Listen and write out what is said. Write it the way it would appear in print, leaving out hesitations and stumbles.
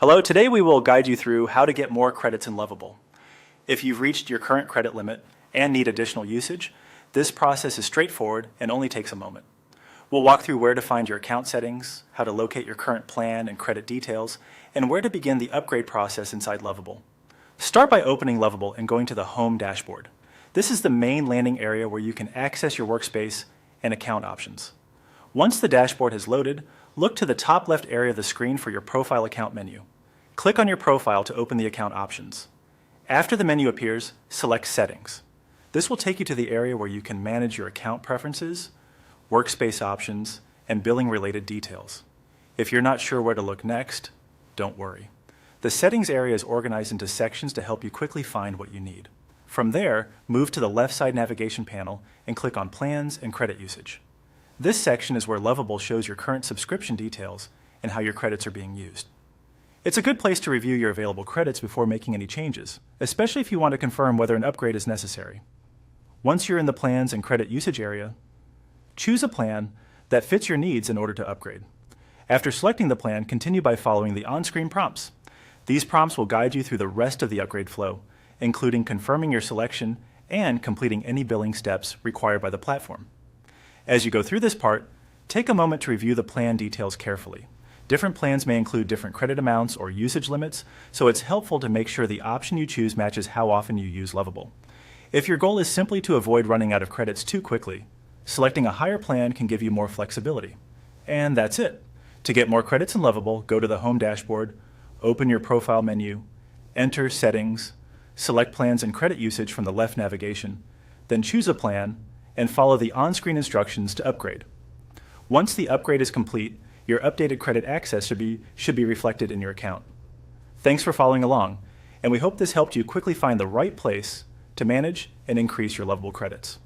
Hello, today we will guide you through how to get more credits in Lovable. If you've reached your current credit limit and need additional usage, this process is straightforward and only takes a moment. We'll walk through where to find your account settings, how to locate your current plan and credit details, and where to begin the upgrade process inside Lovable. Start by opening Lovable and going to the Home dashboard. This is the main landing area where you can access your workspace and account options. Once the dashboard has loaded, look to the top left area of the screen for your Profile Account menu. Click on your profile to open the account options. After the menu appears, select Settings. This will take you to the area where you can manage your account preferences, workspace options, and billing-related details. If you're not sure where to look next, don't worry. The Settings area is organized into sections to help you quickly find what you need. From there, move to the left side navigation panel and click on Plans and Credit Usage. This section is where Lovable shows your current subscription details and how your credits are being used. It's a good place to review your available credits before making any changes, especially if you want to confirm whether an upgrade is necessary. Once you're in the Plans and Credit Usage area, choose a plan that fits your needs in order to upgrade. After selecting the plan, continue by following the on-screen prompts. These prompts will guide you through the rest of the upgrade flow, including confirming your selection and completing any billing steps required by the platform. As you go through this part, take a moment to review the plan details carefully. Different plans may include different credit amounts or usage limits, so it's helpful to make sure the option you choose matches how often you use Lovable. If your goal is simply to avoid running out of credits too quickly, selecting a higher plan can give you more flexibility. And that's it. To get more credits in Lovable, go to the Home dashboard, open your Profile menu, enter Settings, select Plans and Credit Usage from the left navigation, then choose a plan, and follow the on-screen instructions to upgrade. Once the upgrade is complete, your updated credit access should be reflected in your account. Thanks for following along, and we hope this helped you quickly find the right place to manage and increase your Lovable credits.